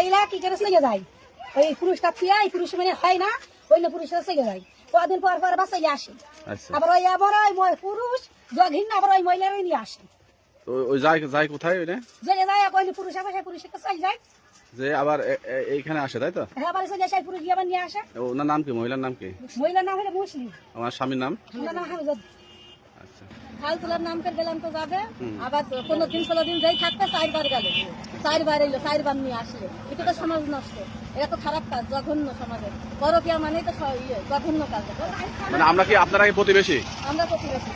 এইলা কি করে চলে যায় ওই পুরুষটা ফিয়া এই পুরুষ মানে হয় না অন্য পুরুষরা চলে যায় কদিন পর পর বাসায় আসে আবার ওই পুরুষ যখন আবার ওই মহিলারাই নিয়ে আসে তো ওই যায় কোথায় ওইটা যে যায় কইলে পুরুষ আসে পুরুষের কাছে যায় যে আবার এইখানে আসে তাই তো হ্যাঁ আবার চলে আসে পুরুষ গিয়ে আবার নিয়ে আসে ওনার নাম কি মহিলার নাম কি মহিলার নাম হলো মুসলিম আমার স্বামীর নাম ওনার নাম হামিদা আচ্ছা হাল তোলার নাম করে দিলাম তো যাবে আবার 15 দিন যাই থাকতে 4 বার গেল 4 বার এলো 4 বার নিয়ে আসলে এটা তো সমাজ নষ্ট এটা তো খারাপ কাজ জঘন্য সমাজের পরকীয়া মানে তো জঘন্য কাজ মানে আমরা কি আপনারা কি প্রতিবেশী আমরা প্রতিবেশী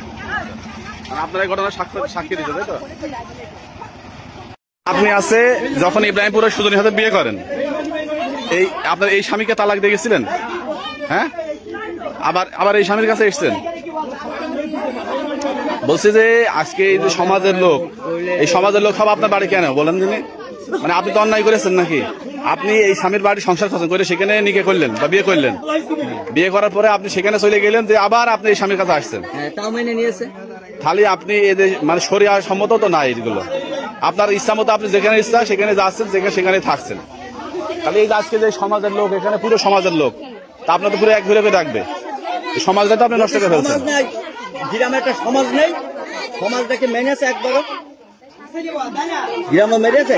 মানে আপনারা এই ঘটনার সাক্ষী দিতে তাই তো আপনি আছে যখন ইব্রাহিমপুরের সুজনের সাথে বিয়ে করেন এই আপনার এই স্বামীকে তালাক দিয়ে গেছিলেন হ্যাঁ আবার এই স্বামীর কাছে এসেছেন বলছি যে আজকে এই যে সমাজের লোক এই সমাজের লোক সব আপনার বাড়ি কেন বলেন দিনে মানে আপনি তো অন্যায় করেছেন নাকি আপনি এই স্বামীর বাড়ি সংসার খরচ করে সেখানে নিকে করলেন বা বিয়ে করলেন বিয়ে করার পরে আপনি সেখানে চলে গেলেন যে আবার আপনি এই স্বামীর কাছে আসছেন তাও মেনে নিয়েছে খালি আপনি এদের মানে শরিয়া সম্মত তো না এইগুলো আপনার ইচ্ছা মতো আপনি যেখানে ইচ্ছা সেখানে যাচ্ছেন সেখানে থাকছেন খালি এই যে আজকে যে সমাজের লোক এখানে পুরো সমাজের লোক তা আপনার তো পুরো এক ঘুরে ডাকবে সমাজটা তো আপনি নষ্ট করে ফেলছেন গ্রামে একটা সমাজ নেই সমাজটাকে মেনেছে একবার গ্রামে মেরেছে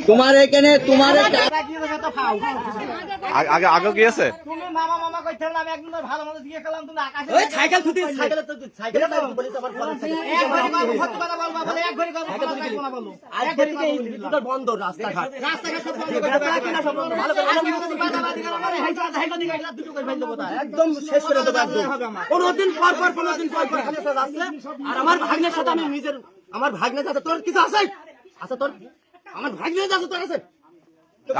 তোমার এখানে তোমার আগে গিয়েছে বন্ধ রাস্তাঘাট একদম শেষ করে দেবো একদম 15 দিন পর 15 দিন পর আর আমার ভাগ্নের সাথে আমি নিজের আমার ভাগ্নের সাথে তোর কিছু আছে আচ্ছা তোর আমার ভাগ্নের আছে তোর আছে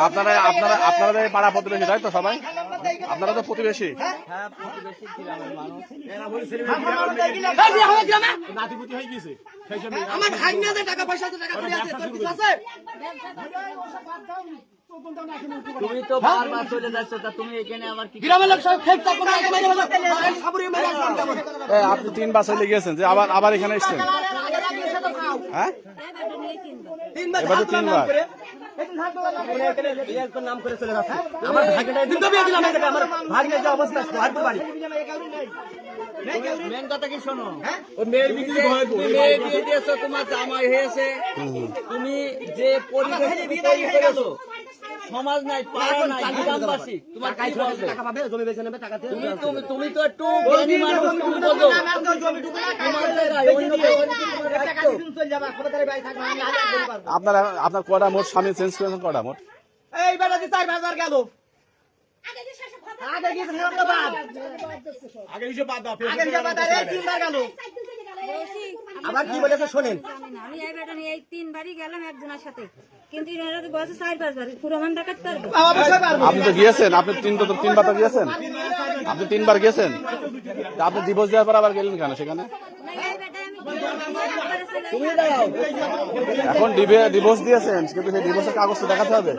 আপনারা পাড়া প্রতিবেশী তাই তো সবাই আপনারা তো প্রতিবেশী আমার ভাগ্নে টাকা পয়সা আছে টাকা পয়সা আছে তোর কিছু আছে তুমি তো বারবার চলে যাচ্ছ তা তুমি এখানে আমার কি গ্রামের লোক সব খেত করে আপনি 3 বার চলে গিয়েছেন যে আবার এখানে এসেছেন হ্যাঁ এবার 3 বার নাম করে চলে যাচ্ছে আমার ভাগ্নে দিন তো বিয়ে দিলাম আমার ভাগ্নে যে অবস্থা হারপুর বাড়ি মেন কথা কি শোনো ও মেয়ের বিক্রি হয় মেয়ে বিয়ে দিয়েছো তোমার জামাই হয়েছে তুমি যে পরিবেশ তৈরি করেছো সমাজ নাই পাড়া নাই গ্রামবাসী তোমার কাজ হবে টাকা পাবে জমি বেচে নেবে টাকা দিয়ে তুমি তো একটু জ্ঞানী মানুষ তুমি বোঝো জমি টুকু না তোমার জায়গা অন্য টাকা দিন চলে যাবে খবরদারি ভাই থাকবে আমি আগে করতে পারবো আপনার কয়টা মোট স্বামী চেঞ্জ করেছেন কয়টা মোট এই বেটা দি 4000 গেল আগে গিয়ে ফেরত বাদ আগে হিসাব বাদ দাও আগে হিসাব বাদ এই 3 বার গেল আবার কি বলেছে শুনেন আমি এই বেটা নিয়ে 3 বারই গেলাম একজনের সাথে কিন্তু এরা তো বলছে 4-5 বার পুরো মান ডাকাত পারবে আপনি তো গিয়েছেন আপনি 3 বার তো গিয়েছেন আপনি 3 বার গিয়েছেন আপনি ডিভোর্স দেওয়ার পর আবার গেলেন কেন সেখানে এখন ডিভোর্স দিয়েছেন কিন্তু সেই ডিভোর্সের কাগজ তো দেখাতে হবে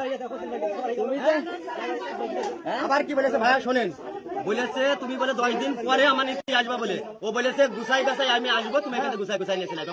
আবার কি বলেছে ভাইয়া শোনেন বলেছে তুমি বলে 10 দিন পরে আমার নিতে আসবা বলে ও বলেছে গুছাই গাছাই আমি আসবো তুমি এখানে গুছাই নিয়েছিলে